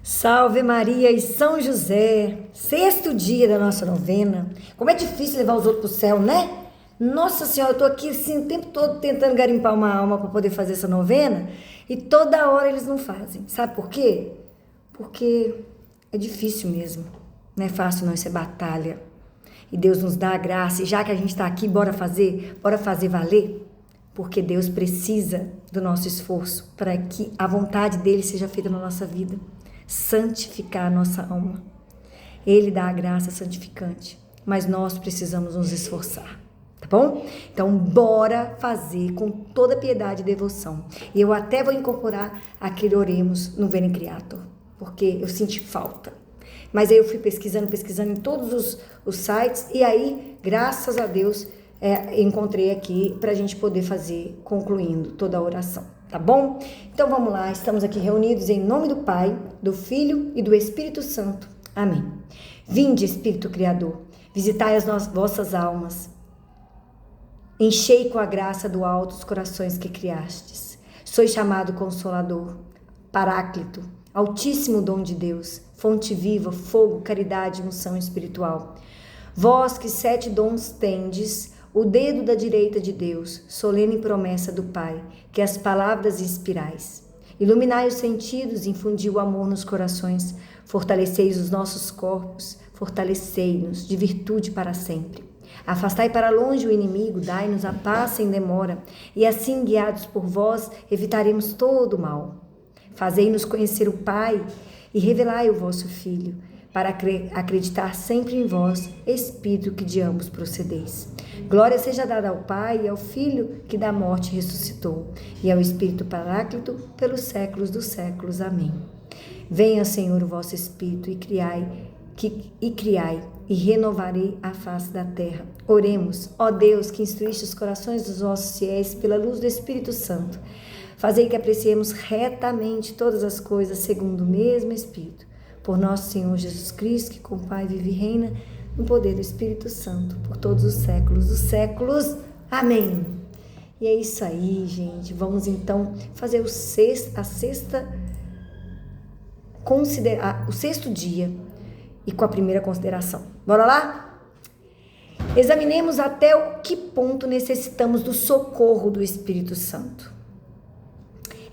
Salve Maria e São José, sexto dia da nossa novena. Como é difícil levar os outros pro céu, né? Nossa Senhora, eu tô aqui assim o tempo todo tentando garimpar uma alma para poder fazer essa novena e toda hora eles não fazem. Sabe por quê? Porque é difícil mesmo. Não é fácil não, isso é batalha. E Deus nos dá a graça e já que a gente tá aqui, bora fazer valer. Porque Deus precisa do nosso esforço para que a vontade dele seja feita na nossa vida. Santificar a nossa alma. Ele dá a graça santificante, mas nós precisamos nos esforçar, tá bom? Então, bora fazer com toda piedade e devoção. E eu até vou incorporar aquele oremos no Veni Creator, porque eu senti falta. Mas aí eu fui pesquisando em todos os sites, e aí, graças a Deus, encontrei aqui para a gente poder fazer, concluindo toda a oração. Tá bom? Então vamos lá, estamos aqui reunidos em nome do Pai, do Filho e do Espírito Santo. Amém. Vinde, Espírito Criador, visitai as vossas almas, enchei com a graça do alto os corações que criastes. Sois chamado Consolador, Paráclito, Altíssimo dom de Deus, fonte viva, fogo, caridade e unção espiritual. Vós que 7 dons tendes, o dedo da direita de Deus, solene promessa do Pai, que as palavras inspirais. Iluminai os sentidos, infundi o amor nos corações, fortaleceis os nossos corpos, fortalecei-nos de virtude para sempre. Afastai para longe o inimigo, dai-nos a paz sem demora, e assim, guiados por vós, evitaremos todo o mal. Fazei-nos conhecer o Pai e revelai o vosso Filho, para acreditar sempre em vós, Espírito que de ambos procedeis. Glória seja dada ao Pai e ao Filho que da morte ressuscitou, e ao Espírito Paráclito pelos séculos dos séculos. Amém. Venha, Senhor, o vosso Espírito e criai, e renovarei a face da terra. Oremos, ó Deus, que instruíste os corações dos vossos fiéis pela luz do Espírito Santo. Fazei que apreciemos retamente todas as coisas segundo o mesmo Espírito. Por nosso Senhor Jesus Cristo, que com o Pai vive e reina, no poder do Espírito Santo, por todos os séculos dos séculos. Amém. E é isso aí, gente. Vamos então fazer o sexto dia e com a primeira consideração. Bora lá? Examinemos até o que ponto necessitamos do socorro do Espírito Santo.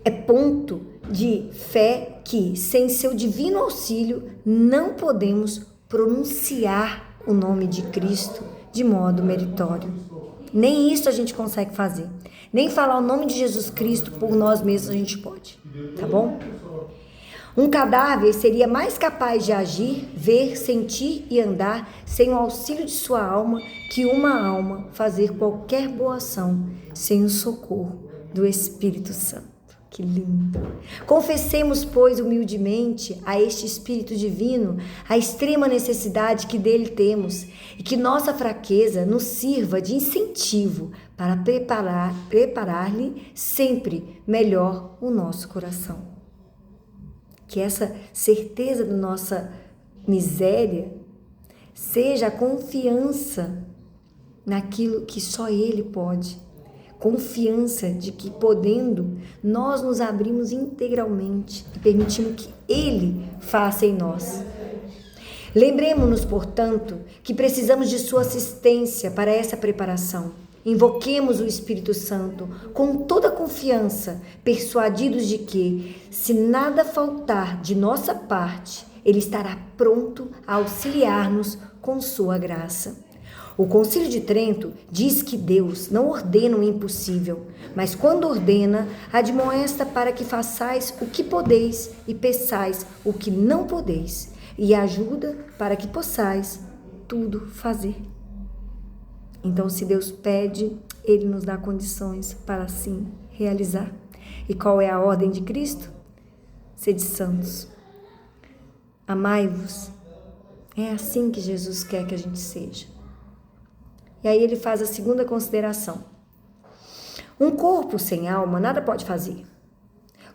É ponto de fé que, sem seu divino auxílio, não podemos pronunciar o nome de Cristo de modo meritório. Nem isso a gente consegue fazer. Nem falar o nome de Jesus Cristo por nós mesmos a gente pode. Tá bom? Um cadáver seria mais capaz de agir, ver, sentir e andar sem o auxílio de sua alma que uma alma fazer qualquer boa ação sem o socorro do Espírito Santo. Que lindo! Confessemos, pois, humildemente a este Espírito Divino a extrema necessidade que dele temos e que nossa fraqueza nos sirva de incentivo para preparar-lhe sempre melhor o nosso coração. Que essa certeza da nossa miséria seja a confiança naquilo que só ele pode. Confiança de que, podendo, nós nos abrimos integralmente e permitimos que Ele faça em nós. Lembremos-nos, portanto, que precisamos de sua assistência para essa preparação. Invoquemos o Espírito Santo com toda a confiança, persuadidos de que, se nada faltar de nossa parte, Ele estará pronto a auxiliar-nos com sua graça. O Concílio de Trento diz que Deus não ordena o impossível, mas quando ordena, admoesta para que façais o que podeis e peçais o que não podeis, e ajuda para que possais tudo fazer. Então, se Deus pede, Ele nos dá condições para assim realizar. E qual é a ordem de Cristo? Sede santos. Amai-vos. É assim que Jesus quer que a gente seja. E aí ele faz a segunda consideração. Um corpo sem alma nada pode fazer.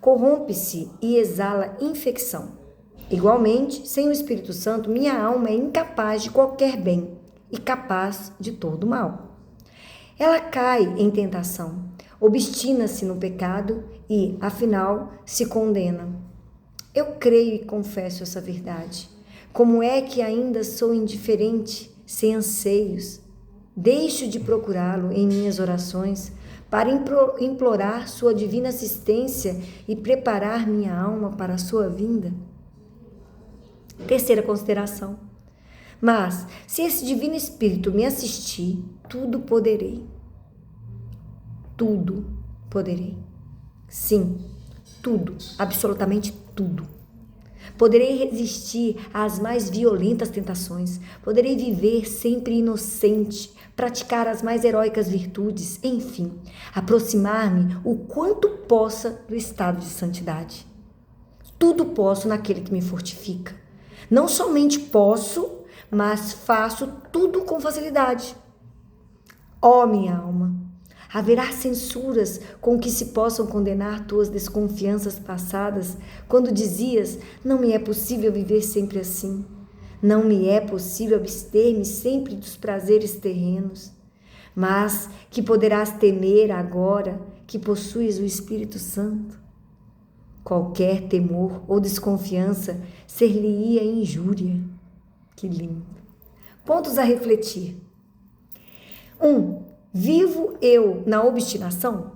Corrompe-se e exala infecção. Igualmente, sem o Espírito Santo, minha alma é incapaz de qualquer bem e capaz de todo mal. Ela cai em tentação, obstina-se no pecado e, afinal, se condena. Eu creio e confesso essa verdade. Como é que ainda sou indiferente, sem anseios? Deixo de procurá-lo em minhas orações para implorar sua divina assistência e preparar minha alma para a sua vinda? Terceira consideração. Mas, se esse divino Espírito me assistir, tudo poderei. Tudo poderei. Sim, tudo, absolutamente tudo. Poderei resistir às mais violentas tentações. Poderei viver sempre inocente, praticar as mais heróicas virtudes, enfim, aproximar-me o quanto possa do estado de santidade. Tudo posso naquele que me fortifica. Não somente posso, mas faço tudo com facilidade. Ó minha alma, haverá censuras com que se possam condenar tuas desconfianças passadas, quando dizias, não me é possível viver sempre assim. Não me é possível abster-me sempre dos prazeres terrenos. Mas que poderás temer agora que possuis o Espírito Santo? Qualquer temor ou desconfiança ser-lhe-ia injúria. Que lindo! Pontos a refletir. 1. Vivo eu na obstinação?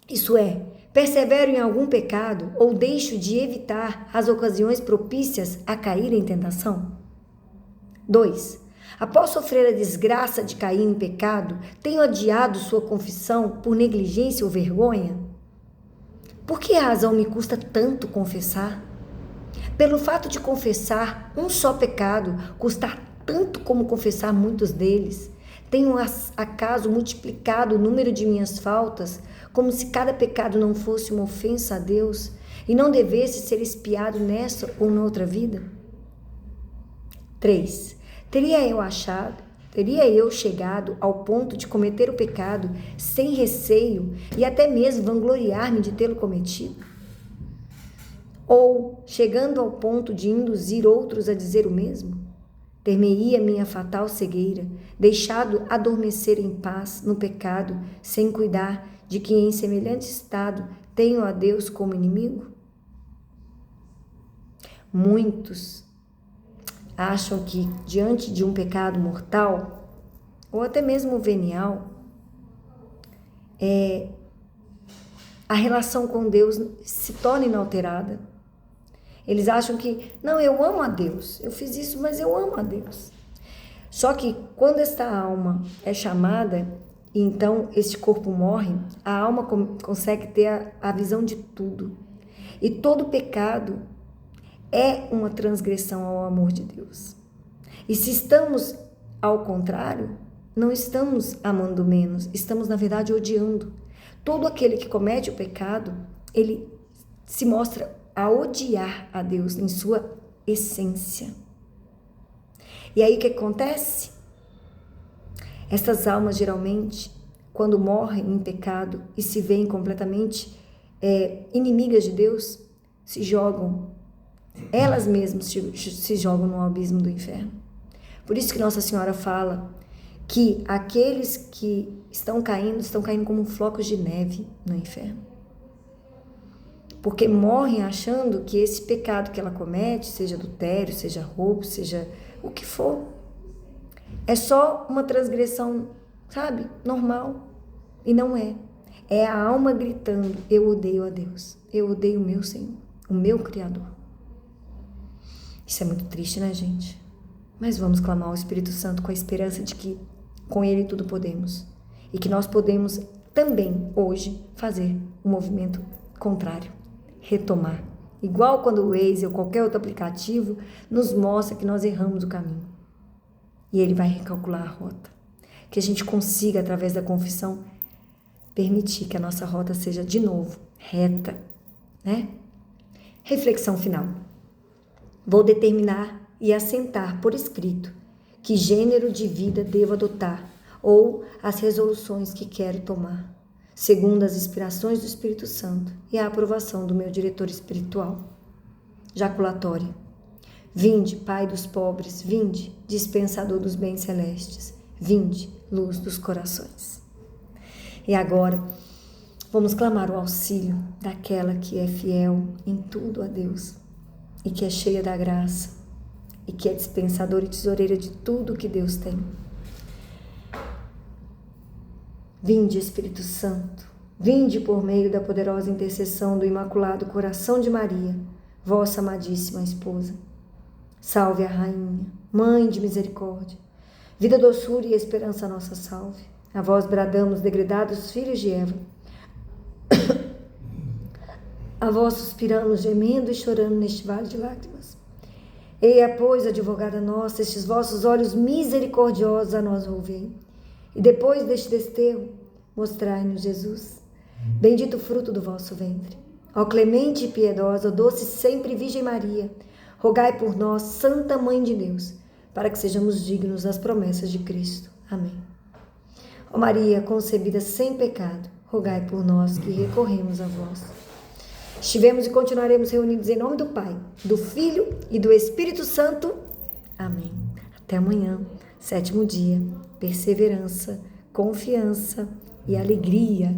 Isso é, persevero em algum pecado ou deixo de evitar as ocasiões propícias a cair em tentação? 2. Após sofrer a desgraça de cair em pecado, tenho adiado sua confissão por negligência ou vergonha? Por que razão me custa tanto confessar? Pelo fato de confessar um só pecado custar tanto como confessar muitos deles, tenho acaso multiplicado o número de minhas faltas, como se cada pecado não fosse uma ofensa a Deus e não devesse ser expiado nessa ou noutra vida? 3. Teria eu chegado ao ponto de cometer o pecado sem receio e até mesmo vangloriar-me de tê-lo cometido? Ou, chegando ao ponto de induzir outros a dizer o mesmo? Ter-me-ia minha fatal cegueira, deixado adormecer em paz no pecado, sem cuidar de que em semelhante estado tenho a Deus como inimigo? Muitos acham que, diante de um pecado mortal, ou até mesmo venial, a relação com Deus se torna inalterada. Eles acham que, não, eu amo a Deus, eu fiz isso, mas eu amo a Deus. Só que quando esta alma é chamada, e então este corpo morre, a alma consegue ter a visão de tudo. E todo pecado é uma transgressão ao amor de Deus. E se estamos ao contrário, não estamos amando menos, estamos na verdade odiando. Todo aquele que comete o pecado, ele se mostra a odiar a Deus em sua essência. E aí o que acontece? Essas almas geralmente, quando morrem em pecado e se veem completamente inimigas de Deus, se jogam, elas mesmas se jogam no abismo do inferno. Por isso que Nossa Senhora fala que aqueles que estão caindo como flocos de neve no inferno. Porque morrem achando que esse pecado que ela comete, seja adultério, seja roubo, seja o que for, é só uma transgressão, sabe, normal. E não é. É a alma gritando, eu odeio a Deus, eu odeio o meu Senhor, o meu Criador. Isso é muito triste, né, gente? Mas vamos clamar ao Espírito Santo com a esperança de que com Ele tudo podemos. E que nós podemos também, hoje, fazer um movimento contrário. Retomar. Igual quando o Waze ou qualquer outro aplicativo nos mostra que nós erramos o caminho. E ele vai recalcular a rota. Que a gente consiga, através da confissão, permitir que a nossa rota seja de novo reta, né? Reflexão final. Vou determinar e assentar por escrito que gênero de vida devo adotar ou as resoluções que quero tomar, segundo as inspirações do Espírito Santo e a aprovação do meu diretor espiritual. Jaculatória. Vinde, Pai dos pobres, vinde, dispensador dos bens celestes, vinde, luz dos corações. E agora, vamos clamar o auxílio daquela que é fiel em tudo a Deus, e que é cheia da graça e que é dispensadora e tesoureira de tudo que Deus tem. Vinde, Espírito Santo, vinde por meio da poderosa intercessão do Imaculado Coração de Maria, vossa amadíssima esposa. Salve a Rainha, Mãe de misericórdia, vida, doçura e esperança nossa salve. A vós bradamos, degredados filhos de Eva. A vós suspiramos, gemendo e chorando neste vale de lágrimas. Eia, pois, advogada nossa, estes vossos olhos misericordiosos a nós volvei. E depois deste desterro, mostrai-nos Jesus, bendito o fruto do vosso ventre. Ó clemente e piedosa, ó doce sempre Virgem Maria, rogai por nós, Santa Mãe de Deus, para que sejamos dignos das promessas de Cristo. Amém. Ó Maria, concebida sem pecado, rogai por nós que recorremos a vós. Estivemos e continuaremos reunidos em nome do Pai, do Filho e do Espírito Santo. Amém. Até amanhã, 7º dia, perseverança, confiança e alegria.